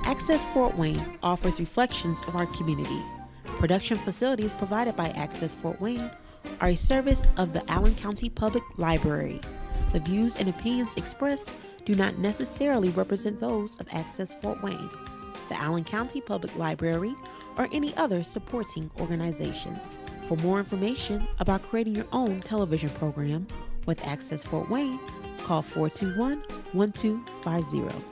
Access Fort Wayne offers reflections of our community. Production facilities provided by Access Fort Wayne are a service of the Allen County Public Library. The views and opinions expressed do not necessarily represent those of Access Fort Wayne, the Allen County Public Library, or any other supporting organizations. For more information about creating your own television program with Access Fort Wayne, call 421-1250.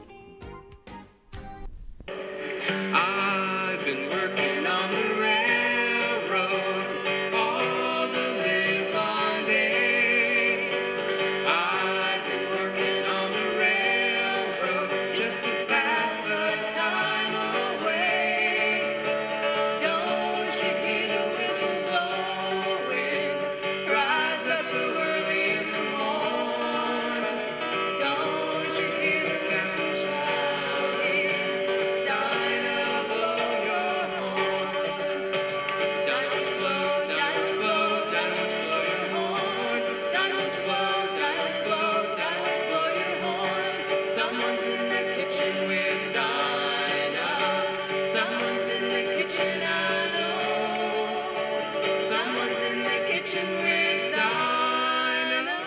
I've been working on the railroad all the live long day. I've been working on the railroad just to pass the time away. Don't you hear the whistle blowing? Rise up so early in the morning. Don't you hear the band shouting? Dinah, blow your horn. Dinah, blow, Dinah, blow, Dinah, blow your horn. Dinah, blow, Dinah, blow, Dinah, blow your horn. Someone's in the kitchen with Dinah. Someone's in the kitchen, I know. Someone's in the kitchen with Dinah.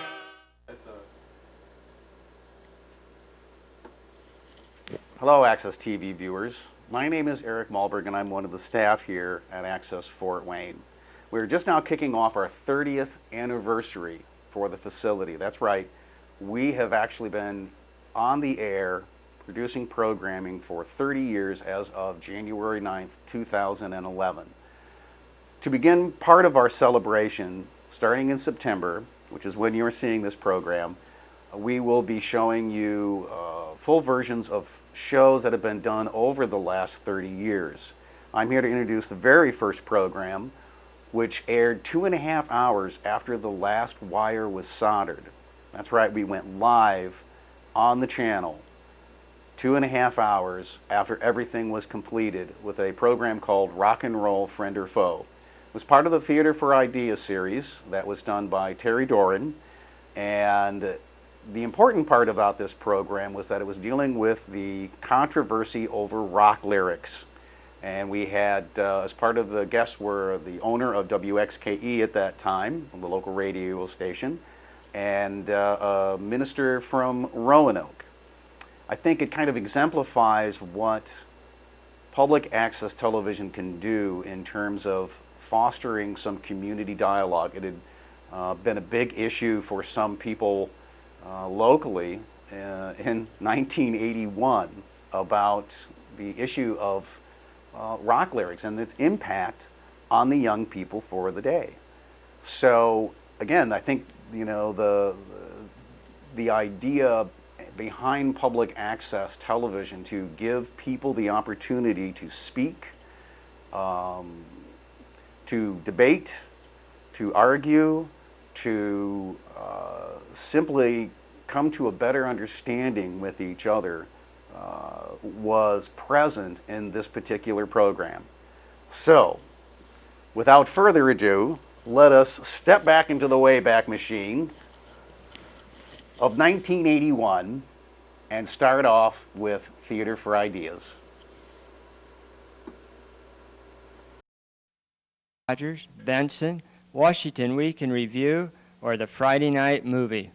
Hello, Access TV viewers. My name is Eric Malberg, and I'm one of the staff here at Access Fort Wayne. We're just now kicking off our 30th anniversary for the facility. That's right, we have actually been on the air producing programming for 30 years as of January 9th, 2011. To begin part of our celebration, starting in September, which is when you're seeing this program, we will be showing you full versions of shows that have been done over the last 30 years. I'm here to introduce the very first program, which aired 2.5 hours after the last wire was soldered. That's right, we went live on the channel 2.5 hours after everything was completed with a program called Rock and Roll, Friend or Foe. It was part of the Theater for Ideas series that was done by Terry Doran, and the important part about this program was that it was dealing with the controversy over rock lyrics. And we had, as part of the guests were the owner of WXKE at that time, the local radio station, and a minister from Roanoke. I think it kind of exemplifies what public access television can do in terms of fostering some community dialogue. It had been a big issue for some people locally in 1981 about the issue of rock lyrics and its impact on the young people for the day. So again, I think the idea behind public access television to give people the opportunity to speak, to debate, to argue, to simply come to a better understanding with each other was present in this particular program. So, without further ado, let us step back into the Wayback Machine of 1981 and start off with Theater for Ideas. Rogers, Benson, Washington Week in Review, or the Friday Night Movie.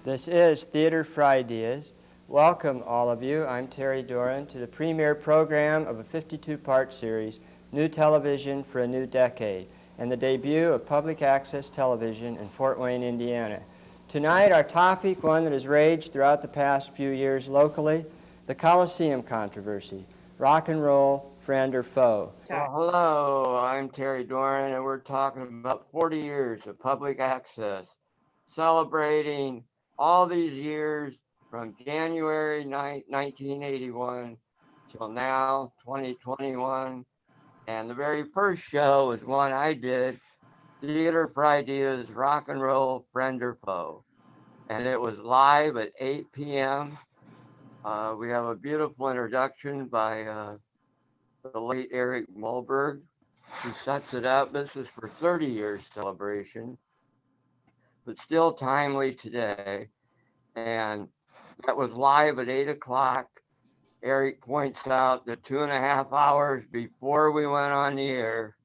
This is Theater for Ideas. Welcome, all of you. I'm Terry Doran to the premiere program of a 52-part series, New Television for a New Decade, and the debut of public access television in Fort Wayne, Indiana. Tonight, our topic, one that has raged throughout the past few years locally, the Coliseum controversy, rock and roll, friend or foe. Well, hello, I'm Terry Doran, and we're talking about 40 years of public access, celebrating all these years from January 9th, 1981 till now, 2021. And the very first show was one I did, Theater for Ideas, Rock and Roll, Friend or Foe. And it was live at 8 p.m. We have a beautiful introduction by the late Eric Mulberg, who sets it up. This is for 30 years celebration, but still timely today. And that was live at 8 o'clock Eric points out that 2.5 hours before we went on the air,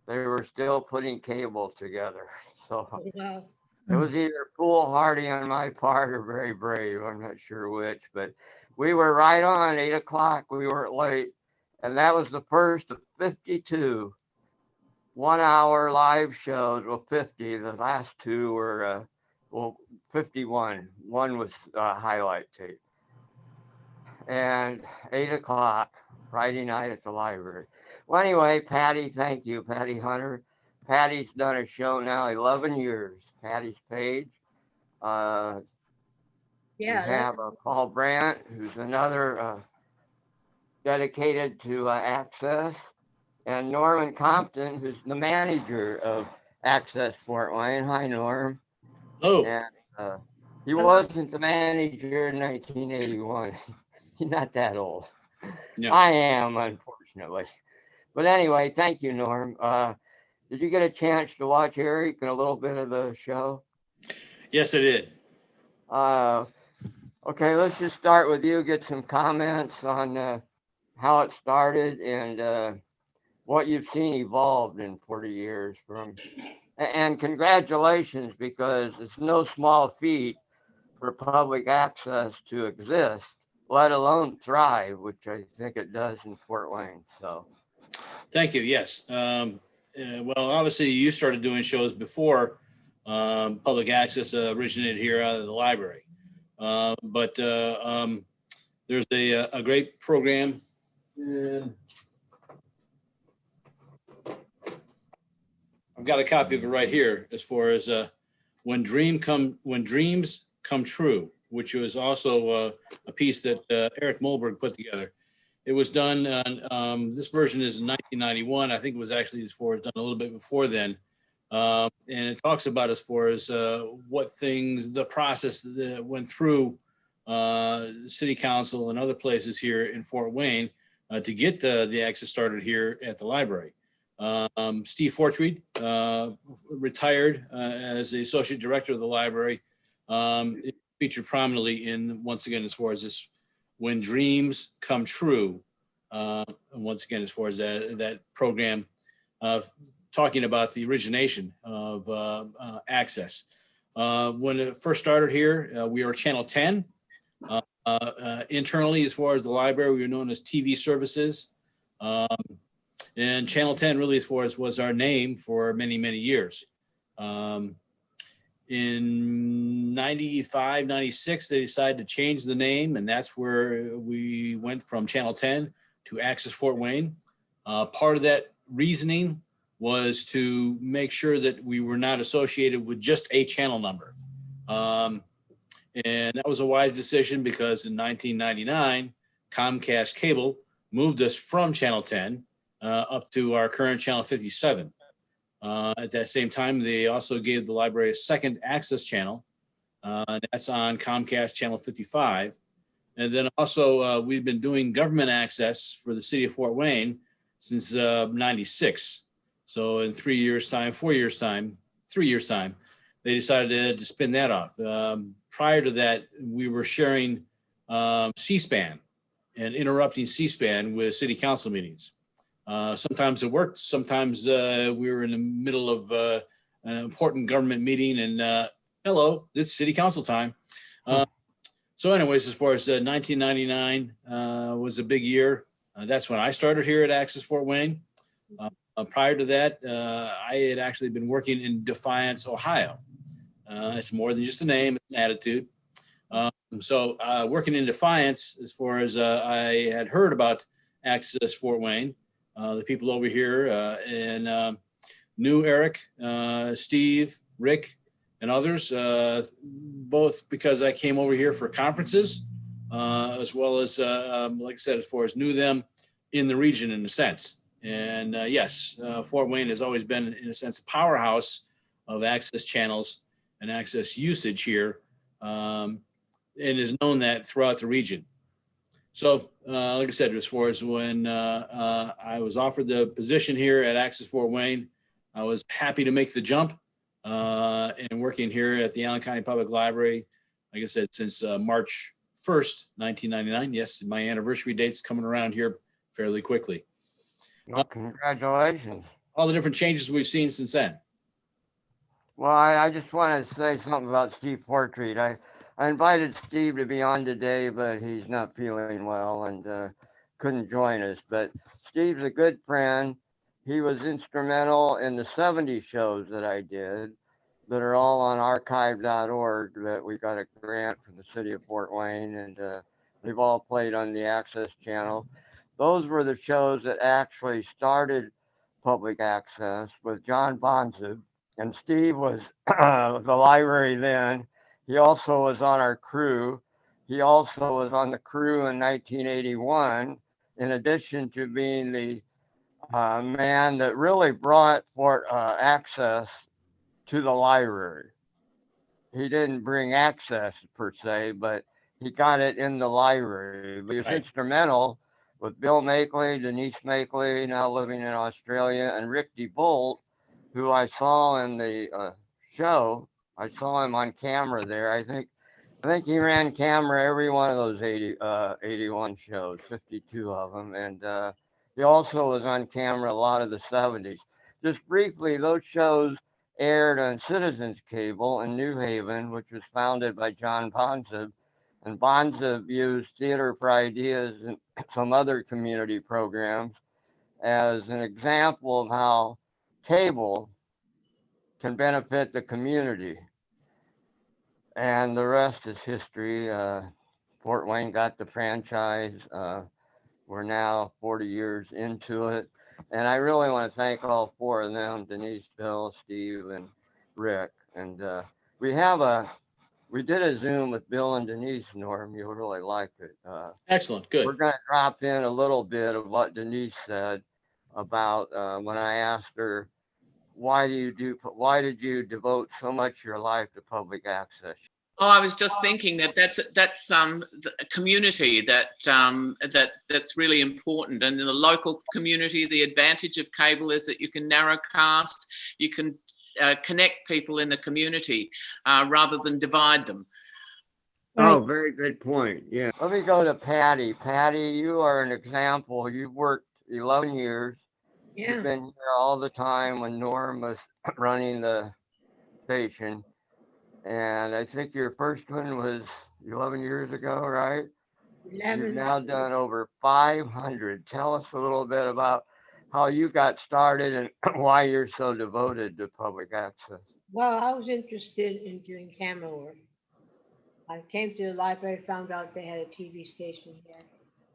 they were still putting cables together. So Wow. it was either foolhardy on my part or very brave. I'm not sure which, but we were right on 8 o'clock. We weren't late. And that was the first of 52 1 hour live shows. Well, 50. The last two were, well, 51. One was highlight tape. And 8 o'clock Friday night at the library. Well, anyway, Patty, thank you, Patty Hunter. Patty's done a show now 11 years. Patty's page. Uh, we Yeah, have Paul Brandt, who's another dedicated to Access, and Norman Compton, who's the manager of Access Fort Wayne. Hi, Norm. Oh, And he wasn't the manager in 1981. He's not that old. no. I am, unfortunately. But anyway, thank you, Norm. Did you get a chance to watch Eric and a little bit of the show? Yes, I did. Okay, let's just start with you. Get some comments on how it started and what you've seen evolved in 40 years from. And congratulations, because it's no small feat for public access to exist, let alone thrive, which I think it does in Fort Wayne. So, Thank you. Yes. Well, obviously, you started doing shows before public access originated here out of the library. But there's a great program. I've got a copy of it right here, as far as when dreams come true, which was also a piece that Eric Mulberg put together. It was done on, this version is in 1991. I think it was actually as far as done a little bit before then. And it talks about as far as what things, the process that went through city council and other places here in Fort Wayne to get the access started here at the library. Steve Fortreed retired as the associate director of the library. It featured prominently in, once again, as far as this, when dreams come true. Once again, as far as that program, talking about the origination of access. When it first started here, we were Channel 10. Internally, as far as the library, we were known as TV Services. And Channel 10 really, as far as was our name for many, many years. In 95, 96, they decided to change the name, and that's where we went from Channel 10 to Access Fort Wayne. Part of that reasoning was to make sure that we were not associated with just a channel number. And that was a wise decision, because in 1999, Comcast Cable moved us from Channel 10 up to our current Channel 57. At that same time, they also gave the library a second access channel. That's on Comcast Channel 55. And then also, we've been doing government access for the city of Fort Wayne since 96. So in 3 years' time, 4 years' time, 3 years' time, they decided to spin that off. Prior to that, we were sharing C-SPAN and interrupting C-SPAN with city council meetings. Sometimes it worked. Sometimes we were in the middle of an important government meeting and hello, this is city council time. So anyways, as far as 1999 was a big year. That's when I started here at Access Fort Wayne. Prior to that, I had actually been working in Defiance, Ohio. It's more than just a name, it's an attitude. So working in Defiance, as far as I had heard about Access Fort Wayne, the people over here and knew Eric, Steve, Rick, and others, both because I came over here for conferences, as well as, like I said, as far as knew them in the region in a sense. And yes, Fort Wayne has always been, in a sense, a powerhouse of access channels and access usage here, and is known that throughout the region. So, like I said, as far as when I was offered the position here at Access Fort Wayne, I was happy to make the jump and working here at the Allen County Public Library, like I said, since March 1st, 1999. Yes, my anniversary date's coming around here fairly quickly. Well, congratulations. All the different changes we've seen since then. Well, I just want to say something about Steve Portreat. I invited Steve to be on today, but he's not feeling well and couldn't join us. But Steve's a good friend. He was instrumental in the 70 shows that I did that are all on archive.org that we got a grant from the city of Fort Wayne, and they've all played on the Access channel. Those were the shows that actually started public access with John Bonzib. And Steve was the library then. He also was on our crew. He also was on the crew in 1981, in addition to being the man that really brought Fort Access to the library. He didn't bring access per se, but he got it in the library. But he was Right. instrumental with Bill Makeley, Denise Makeley, now living in Australia, and Rick DeBolt, who I saw in the show. I saw him on camera there. I think he ran camera every one of those 81 shows, 52 of them. And he also was on camera a lot of the 70s. Just briefly, those shows aired on Citizens Cable in New Haven, which was founded by John Bonzib. And Bonzib used Theater for Ideas and some other community programs as an example of how cable can benefit the community. And the rest is history. Fort Wayne got the franchise. We're now 40 years into it. And I really want to thank all four of them, Denise, Bill, Steve, and Rick. And we did a Zoom with Bill and Denise, Norm. You'll really like it. Excellent. Good. We're going to drop in a little bit of what Denise said about when I asked her, why did you devote so much of your life to public access? Oh, I was just thinking that's a community that's really important, and in the local community, the advantage of cable is that you can narrowcast, you can connect people in the community rather than divide them. Oh, very good point. Yeah. Let me go to Patty. Patty, you are an example. You've worked 11 years. Yeah. You've been here all the time when Norm was running the station. And I think your first one was 11 years ago, right? 11. You've now done over 500. Tell us a little bit about how you got started and why you're so devoted to public access. Well, I was interested in doing camera work. I came to the library, found out they had a TV station here,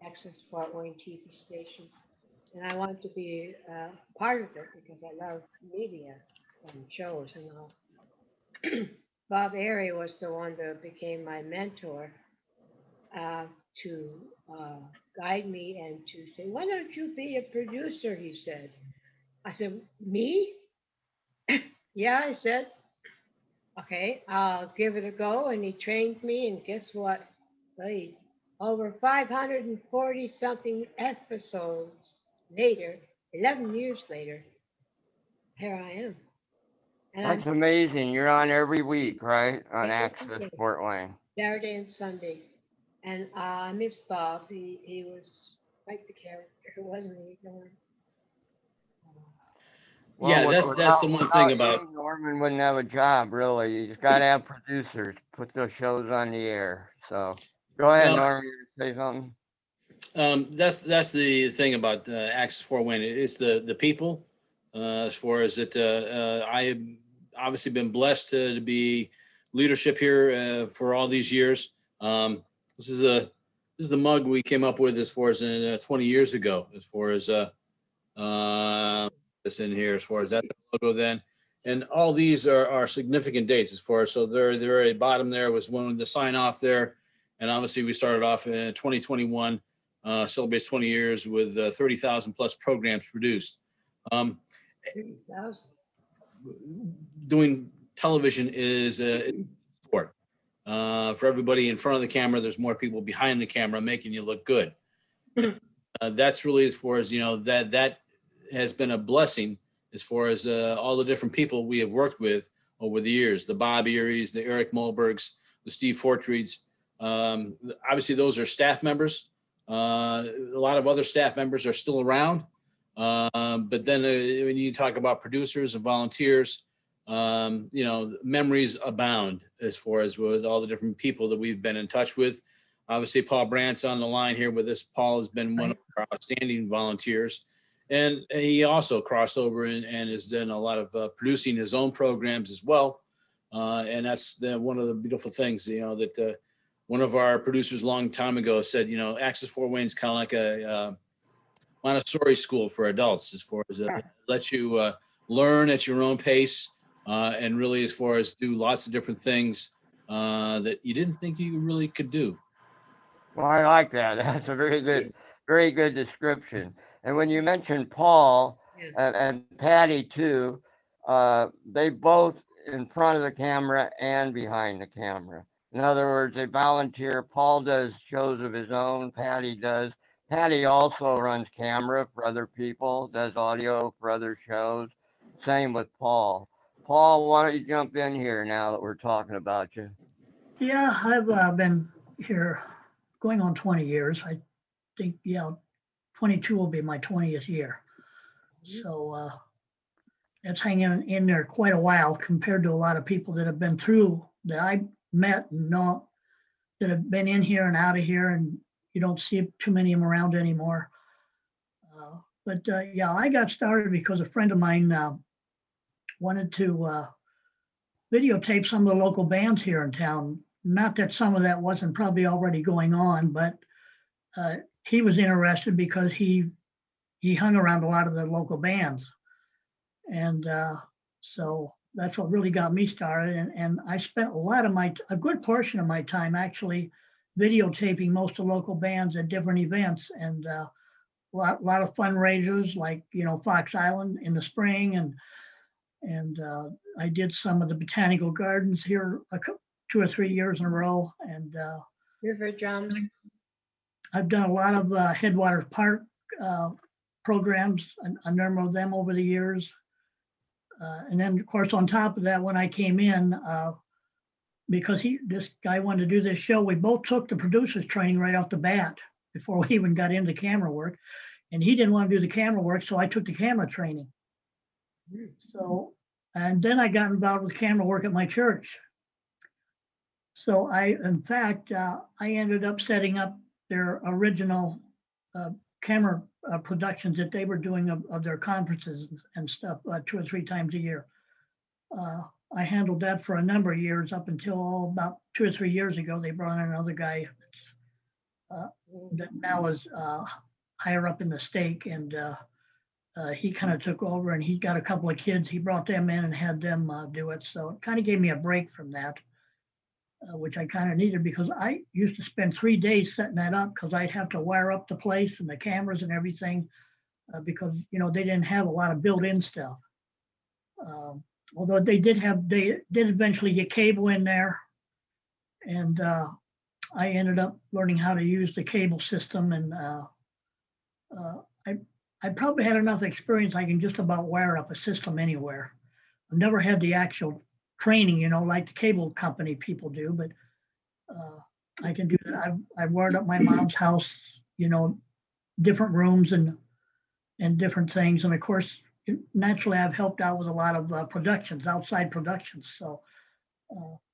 Access Fort Wayne TV station. And I wanted to be part of it because I love media and shows and all. Bob Airy was the one that became my mentor to guide me and to say, why don't you be a producer, he said. I said, me? Yeah, I said, okay, I'll give it a go. And he trained me, and guess what? Wait, over 540 something episodes later, 11 years later, here I am. And That's amazing. You're on every week, right? On Every Access week. Fort Wayne. Saturday and Sunday. And I miss Bob. He was quite the character, wasn't he? Yeah, that's the one thing about. you, Norman wouldn't have a job, really. You just got to have producers put those shows on the air. So go ahead, Well, Norman, you say something. That's the thing about Access Fort Wayne. It's the people. As far as it, I have obviously been blessed to be leadership here for all these years. This is the mug we came up with as far as 20 years ago. As far as this in here, as far as that logo then, and all these are significant dates as far as, so they're at the bottom there was one of the sign off there, and obviously we started off in 2021, celebrates 20 years with 30,000 plus programs produced. 30,000. Doing television is a sport. For everybody in front of the camera, there's more people behind the camera making you look good. That's really as far as, that has been a blessing as far as all the different people we have worked with over the years, the Bob Eries, the Eric Mulbergs, the Steve Fortreats, Obviously, those are staff members. A lot of other staff members are still around. But then when you talk about producers and volunteers, memories abound as far as with all the different people that we've been in touch with. Obviously, Paul Brandt's on the line here with us. Paul has been one of our outstanding volunteers. And he also crossed over and has done a lot of producing his own programs as well. And that's one of the beautiful things, that one of our producers a long time ago said, Access Fort Wayne is kind of like a Montessori school for adults, as far as it lets you learn at your own pace, and really as far as do lots of different things that you didn't think you really could do. Well, I like that. That's a very good description. And when you mentioned Paul and Patty too, they both in front of the camera and behind the camera. In other words, they volunteer. Paul does shows of his own. Patty does. Patty also runs camera for other people, does audio for other shows. Same with Paul. Paul, why don't you jump in here now that we're talking about you? Yeah, I've been here going on 20 years. I think, 22 will be my 20th year. So it's hanging in there quite a while compared to a lot of people that have been through that I met and know that have been in here and out of here, and you don't see too many of them around anymore. But I got started because a friend of mine wanted to videotape some of the local bands here in town. Not that some of that wasn't probably already going on, but he was interested because he hung around a lot of the local bands. And so that's what really got me started. And I spent a good portion of my time actually videotaping most of the local bands at different events, and a lot of fundraisers like, Fox Island in the spring. And I did some of the botanical gardens here 2 or 3 years in a row. And River drums. I've done a lot of Headwaters Park programs, a number of them over the years. And then, of course, on top of that, when I came in, because this guy wanted to do this show, we both took the producer's training right off the bat before we even got into camera work. And he didn't want to do the camera work, so I took the camera training. So, and then I got involved with camera work at my church. So in fact, I ended up setting up their original camera productions that they were doing of their conferences and stuff 2 or 3 times a year. I handled that for a number of years up until about 2 or 3 years ago. They brought in another guy that now is higher up in the stake, and he kind of took over, and he got a couple of kids. He brought them in and had them do it. So it kind of gave me a break from that, which I kind of needed, because I used to spend 3 days setting that up, because I'd have to wire up the place and the cameras and everything, because they didn't have a lot of built-in stuff. Although they did eventually get cable in there, and I ended up learning how to use the cable system, and I probably had enough experience I can just about wire up a system anywhere. I've never had the actual training, like the cable company people do, but I can do that. I've wired up my mom's house, different rooms and different things. And of course, naturally, I've helped out with a lot of outside productions. So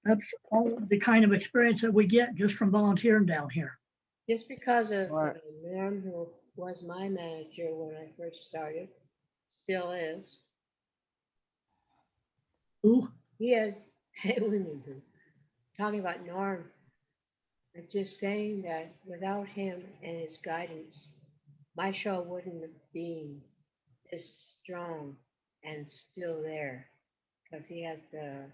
that's all the kind of experience that we get just from volunteering down here. Just because of Norm, who was my manager when I first started, still is. Who? He had, talking about Norm, I'm just saying that without him and his guidance, my show wouldn't have been this strong and still there, because he had the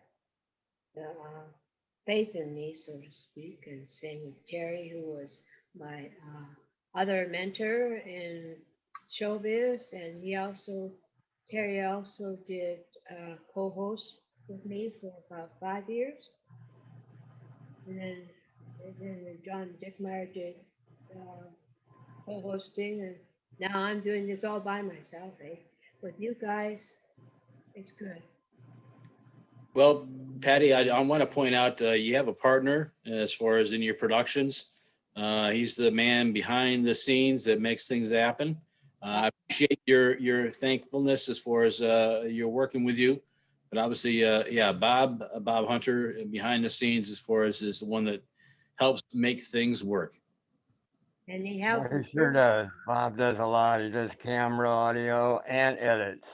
faith in me, so to speak. And same with Terry, who was my other mentor in showbiz, and Terry also did co-host with me for about 5 years, and then John Dickmeyer did co-hosting, and now I'm doing this all by myself. With you guys, it's good. Well, Patty, I want to point out you have a partner as far as in your productions. He's the man behind the scenes that makes things happen. I appreciate your thankfulness as far as you're working with you. But obviously, yeah, Bob Hunter behind the scenes as far as is the one that helps make things work. And he Yeah, helped. he sure does. Bob does a lot. He does camera, audio, and edits.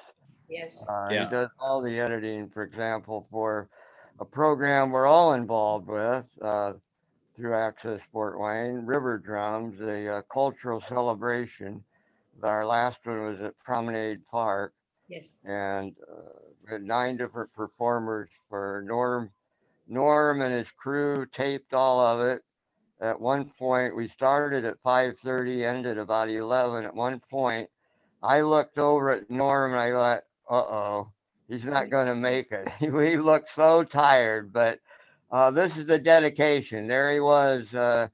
Yes. He Yeah. does all the editing, for example, for a program we're all involved with through Access Fort Wayne, River Drums, a cultural celebration. Our last one was at Promenade Park, Yes. and we had 9 different performers for Norm. Norm and his crew taped all of it. At one point, we started at 5:30, ended about 11. At one point, I looked over at Norm and I thought, uh-oh, he's not going to make it. He looked so tired, but this is the dedication. There he was down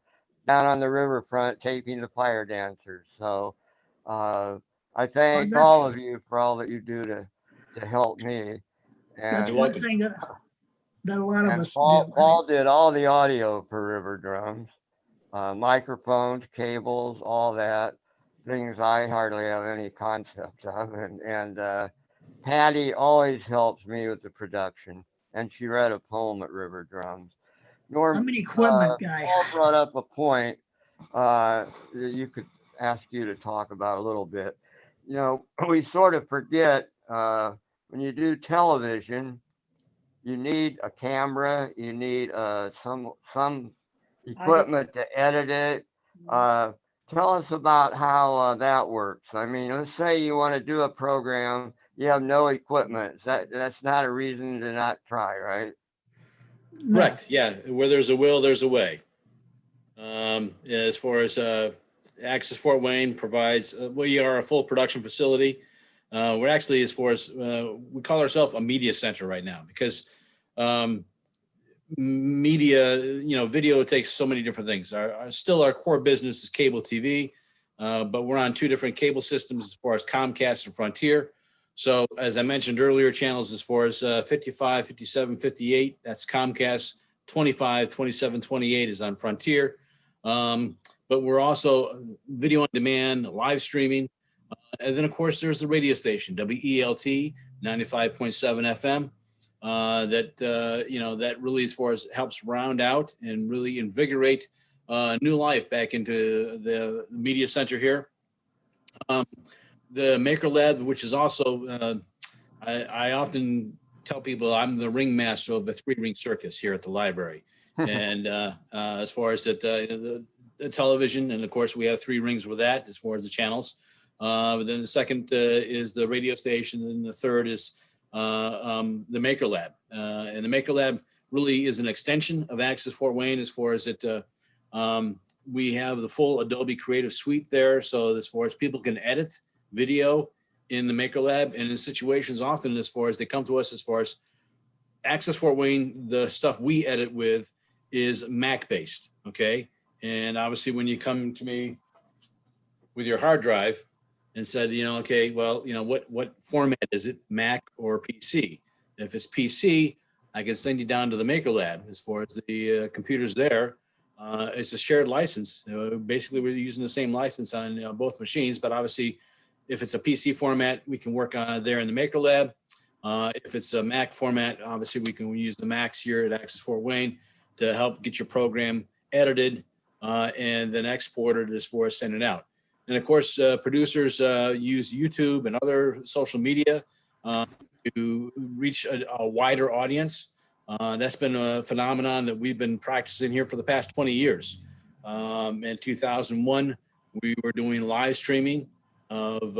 on the riverfront taping the fire dancers. So I Well, thank that's, all of you for all that you do to help me. that's You're And one welcome. thing that a lot of and us do. Paul did all the audio for River Drums, microphones, cables, all that. Things I hardly have any concept of. And Patty always helps me with the production. And she read a poem at River Drums. I'm Norm, an equipment guy. Paul brought up a point that you could ask you to talk about a little bit. You know, we sort of forget when you do television, you need a camera, you need some Audio. equipment to edit it. Uh, Tell us about how that works. I mean, let's say you want to do a program, you have no equipment. That's not a reason to not try, right? No, Correct. Yeah. Where there's a will, there's a way. As far as Access Fort Wayne provides, we are a full production facility. We're actually, as far as we call ourselves a media center right now because um, media, video takes so many different things. Still, our core business is cable TV, but we're on 2 different cable systems as far as Comcast and Frontier. So, as I mentioned earlier, channels as far as 55, 57, 58, that's Comcast. 25, 27, 28 is on Frontier. But we're also video on demand, live streaming. And then, of course, there's the radio station, WELT 95.7 FM. That really, as far as helps round out and really invigorate new life back into the media center here. The Maker Lab, which is also, I often tell people I'm the ringmaster of a 3-ring circus here at the library. And as far as the television, and of course we have 3 rings with that as far as the channels. But then the second is the radio station, and the third is the Maker Lab. And the Maker Lab really is an extension of Access Fort Wayne as far as we have the full Adobe Creative Suite there. So as far as people can edit video in the Maker Lab, and in situations often as far as they come to us as far as Access Fort Wayne, the stuff we edit with is Mac based. Okay. And obviously when you come to me with your hard drive and said, okay, well, what format is it, Mac or PC? If it's PC, I can send you down to the Maker Lab as far as the computers there. It's a shared license. Basically, we're using the same license on both machines, but obviously, if it's a PC format, we can work on there in the Maker Lab. If it's a Mac format, obviously, we can use the Macs here at Access Fort Wayne to help get your program edited and then exported as far as sending out. And of course, producers use YouTube and other social media to reach a wider audience. That's been a phenomenon that we've been practicing here for the past 20 years. In 2001, we were doing live streaming of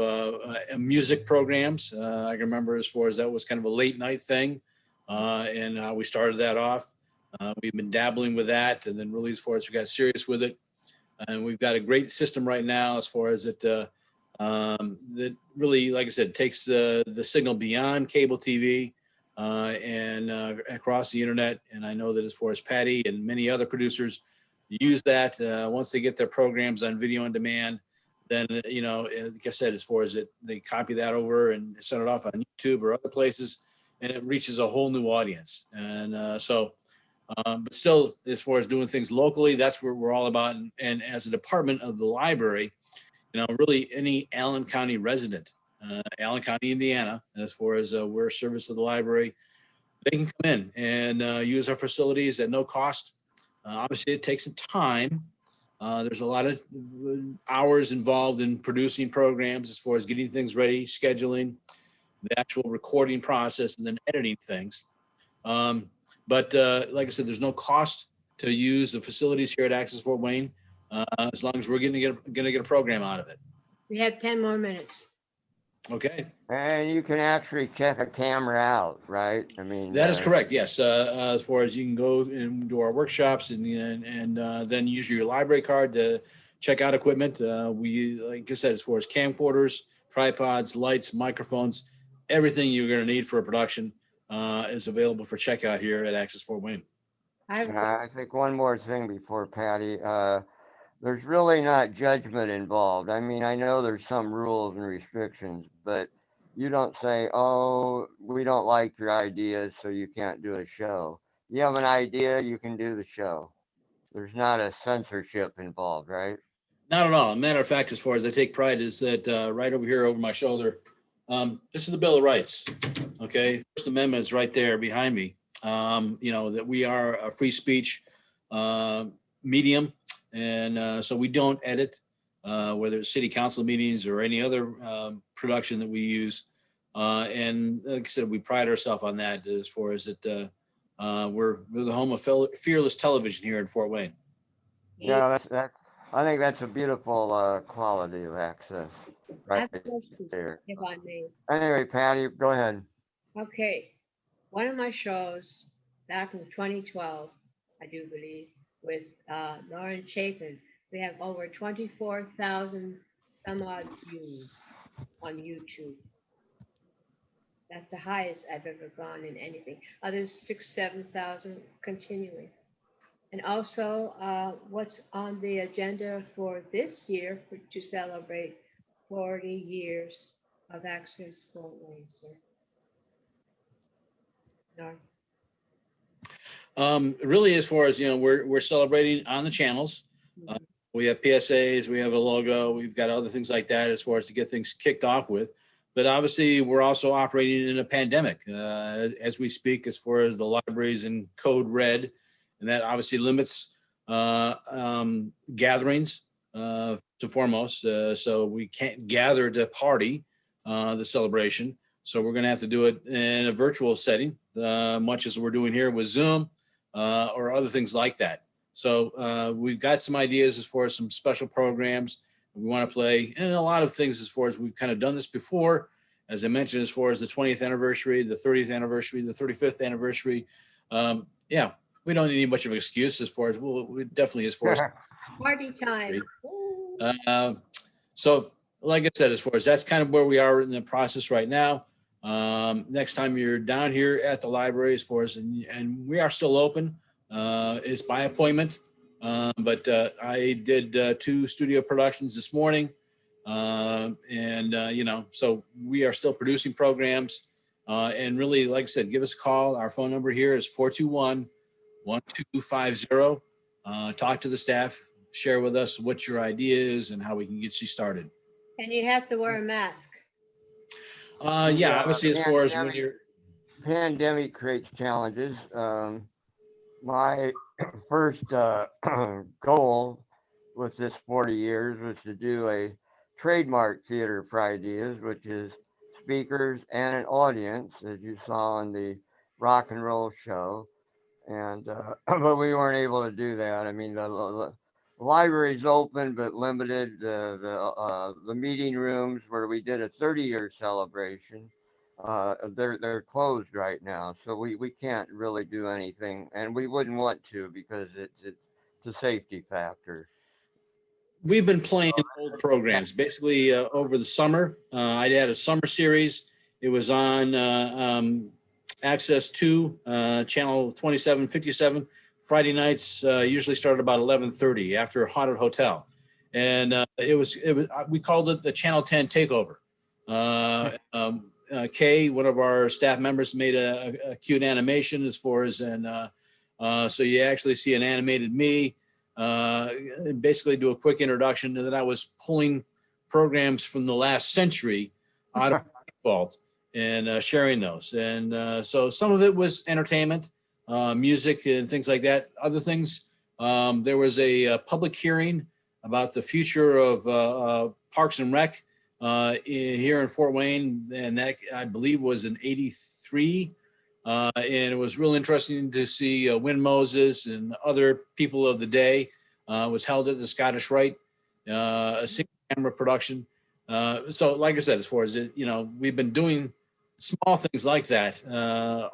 music programs. I can remember as far as that was kind of a late night thing. And we started that off. We've been dabbling with that, and then really as far as we got serious with it. And we've got a great system right now as far as it that really, like I said, takes the signal beyond cable TV and across the internet. And I know that as far as Patty and many other producers use that once they get their programs on video on demand, then, like I said, as far as they copy that over and send it off on YouTube or other places. and it reaches a whole new audience. And but still, as far as doing things locally, that's what we're all about. And as a department of the library, really any Allen County resident, Allen County, Indiana, as far as we're a service of the library, they can come in and use our facilities at no cost. Obviously, it takes some time. There's a lot of hours involved in producing programs as far as getting things ready, scheduling, the actual recording process, and then editing things. But like I said, there's no cost to use the facilities here at Access Fort Wayne, as long as we're going to get a program out of it. We have 10 more minutes. Okay. And you can actually check a camera out, right? I mean, That is correct. Yes. As far as you can go and do our workshops and then use your library card to check out equipment. We, like I said, as far as camcorders, tripods, lights, microphones, everything you're going to need for a production is available for checkout here at Access Fort Wayne. I think one more thing before Patty. There's really not judgment involved. I mean, I know there's some rules and restrictions, but you don't say, oh, we don't like your ideas, so you can't do a show. You have an idea, you can do the show. There's not a censorship involved, right? Not at all. A matter of fact, as far as I take pride, is that right over here over my shoulder, this is the Bill of Rights. Okay. First Amendment is right there behind me. That we are a free speech medium. And so we don't edit, whether it's city council meetings or any other production that we use. And like I said, we pride ourselves on that as far as that we're the home of fearless television here in Fort Wayne. Yeah, I think that's a beautiful quality of Access right there. If I may. Anyway, Patty, go ahead. Okay. One of my shows back in 2012, I do believe, with Lauren Chapin, we have over 24,000 some odd views on YouTube. That's the highest I've ever gone in anything. Others 6,000, 7,000 continuing. And also, what's on the agenda for this year to celebrate 40 years of Access Fort Wayne, sir? No. Really, as far as, we're celebrating on the channels. We have PSAs, we have a logo, we've got other things like that as far as to get things kicked off with. But obviously, we're also operating in a pandemic as we speak, as far as the libraries in code red, and that obviously limits gatherings to foremost. So we can't gather to party the celebration. So we're going to have to do it in a virtual setting, much as we're doing here with Zoom or other things like that. So we've got some ideas as far as some special programs we want to play, and a lot of things as far as we've kind of done this before. As I mentioned, as far as the 20th anniversary, the 30th anniversary, the 35th anniversary. Yeah, we don't need much of an excuse as far as, well, we definitely as far as party time. So like I said, as far as that's kind of where we are in the process right now. Next time you're down here at the library, as far as, and we are still open, it's by appointment. But I did 2 studio productions this morning. So we are still producing programs. And really, like I said, give us a call. Our phone number here is 421-1250. Talk to the staff, share with us what your idea is and how we can get you started. And you have to wear a mask. Yeah, obviously, as far as when you're. Pandemic creates challenges. My first goal with this 40 years was to do a trademark theater for ideas, which is speakers and an audience, as you saw in the rock and roll show. And but we weren't able to do that. I mean, the library's open but limited. The meeting rooms where we did a 30-year celebration, they're closed right now, so we can't really do anything, and we wouldn't want to because it's a safety factor. We've been playing old programs basically over the summer. I had a summer series. It was on Access 2, channel 2757. Friday nights usually started about 11:30 after a haunted hotel, and it was we called it the Channel 10 takeover. Kay, one of our staff members, made a cute animation as far as, and so you actually see an animated me, basically do a quick introduction, and then I was pulling programs from the last century out of default and sharing those. And so some of it was entertainment, music and things like that. Other things, there was a public hearing about the future of Parks and Rec here in Fort Wayne, and that I believe was in '83. And it was real interesting to see Win Moses and other people of the day. It was held at the Scottish Rite, a single camera production. So like I said, as far as it, we've been doing small things like that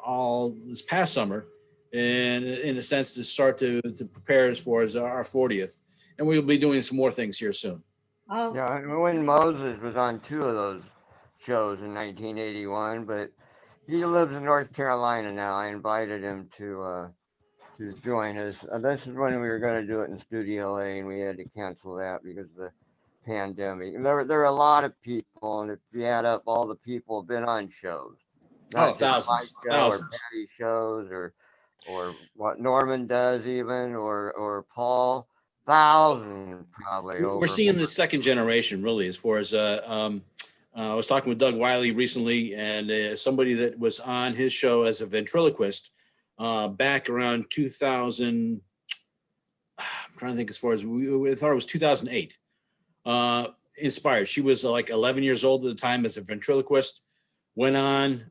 all this past summer, and in a sense to start to prepare as far as our 40th. And we'll be doing some more things here soon. Oh, Yeah, when Moses was on 2 of those shows in 1981, but he lives in North Carolina now. I invited him to join us. This is when we were going to do it in Studio A, and we had to cancel that because of the pandemic. And there are a lot of people, and if you add up all the people who've been on shows, not just my Thousands, show thousands. or Patty shows or what Norman does even or Paul, thousands probably We're over. seeing the second generation really, as far as I was talking with Doug Wiley recently, and somebody that was on his show as a ventriloquist back around 2000. I'm trying to think as far as we thought it was 2008. Inspired. She was like 11 years old at the time as a ventriloquist. Went on,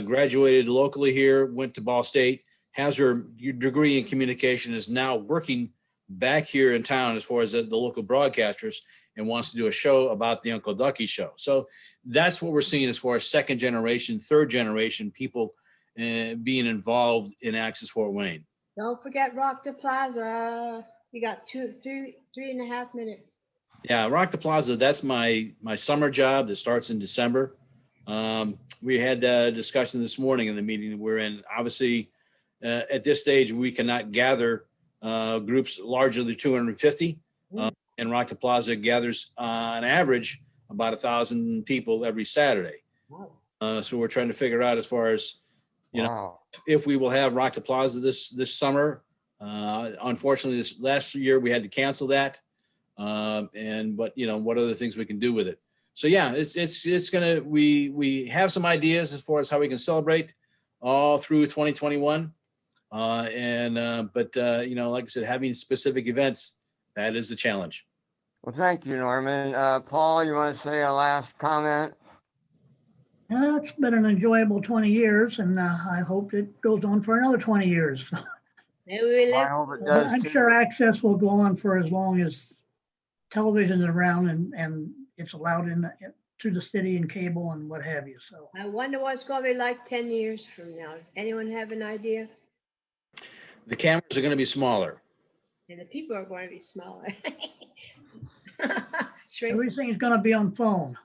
graduated locally here, went to Ball State, has her degree in communication, is now working back here in town as far as the local broadcasters, and wants to do a show about the Uncle Ducky show. So that's what we're seeing as far as second generation, third generation people being involved in Access Fort Wayne. don't forget Rock the Plaza. You got 3.5 minutes. Yeah, Rock the Plaza, that's my summer job that starts in December. We had a discussion this morning in the meeting that we're in. Obviously, at this stage, we cannot gather groups larger than 250. And Rock the Plaza gathers on average about 1,000 people every Saturday. Wow. So we're trying to figure out as far as, Wow. if we will have Rock the Plaza this summer. Unfortunately, this last year we had to cancel that. But what other things we can do with it. So yeah, it's gonna, we have some ideas as far as how we can celebrate all through 2021. But like I said, having specific events, that is the challenge. Well, thank you, Norman. Paul, you want to say a last comment? It's been an enjoyable 20 years, and I hope it goes on for another 20 years. Maybe we I live. hope it does I'm too. sure access will go on for as long as television is around and it's allowed to the city and cable and what have you. So I wonder what's going to be like 10 years from now. Anyone have an idea? The cameras are going to be smaller. And the people are going to be smaller. Shrink. everything is going to be on phone.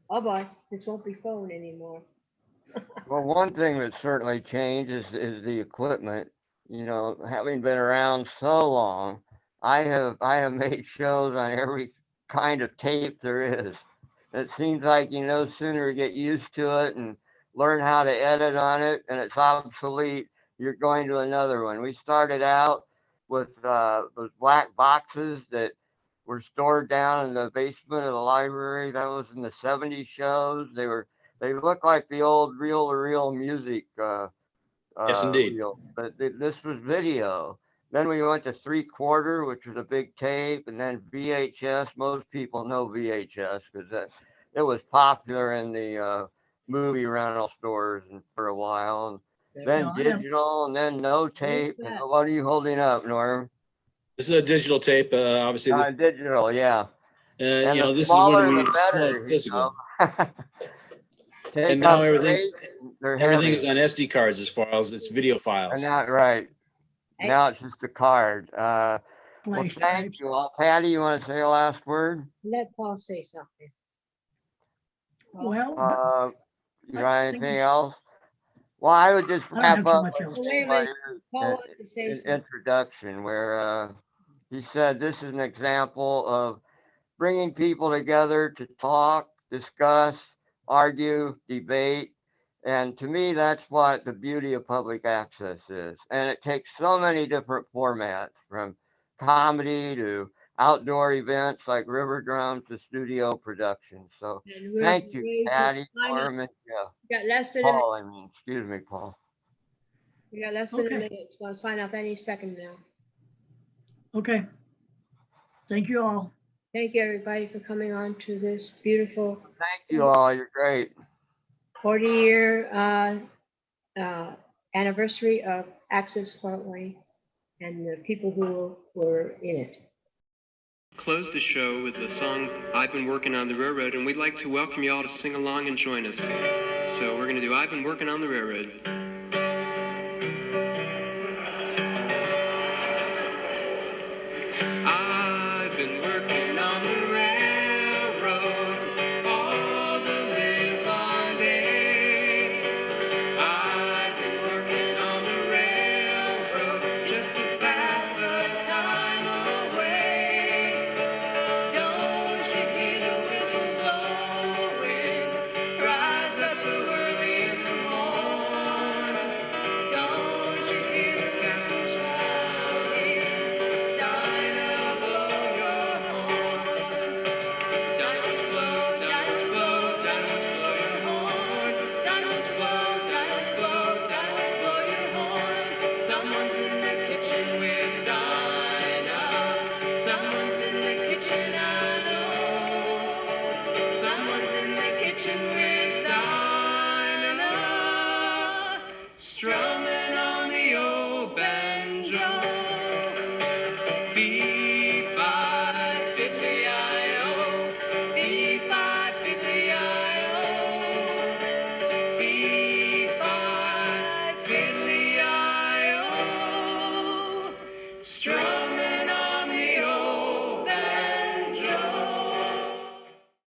Oh boy, this won't be phone anymore. Well, one thing that certainly changed is the equipment. Having been around so long, I have made shows on every kind of tape there is. It seems like sooner you get used to it and learn how to edit on it, and it's obsolete, you're going to another one. We started out with those black boxes that were stored down in the basement of the library. That was in the '70s shows. They look like the old reel-to-reel music Yes, indeed. reel, but this was video. Then we went to 3/4, which was a big tape, and then VHS. Most people know VHS because it was popular in the movie rental stores for a while. And then digital, and then no tape. And what are you holding up, Norm? This is a digital tape. Obviously, this, Digital, yeah. this the is smaller, when we the still better, have physical. Take And now out the everything, tape, they're everything heavy. is on SD cards as far as its video And files. not right. Hey. Now it's just a card. Well, Flash thank drives. you all. Patty, you want to say a last word? Let Paul say something. Paul? Well, You got anything else? Well, I would just I don't wrap have too up much by else. saying Wait a minute. Paul an wanted to say something. introduction where he said this is an example of bringing people together to talk, discuss, argue, debate, And to me, that's what the beauty of public access is. And it takes so many different formats, from comedy to outdoor events like river drums to studio productions. So And we're thank you, ready to Patty, sign up. Norm, and Jeff. We got less than a minute. Paul, I mean, excuse me, Paul. We got less than a Okay. minute. It's going to sign up any second now. Okay. Thank you all. Thank you, everybody, for coming on to this beautiful Thank you all. You're great. 40-year anniversary of Access Fort Wayne and the people who were in it. Close the show with the song I've Been Working on the Railroad, and we'd like to welcome you all to sing along and join us. So we're going to do I've Been Working on the Railroad.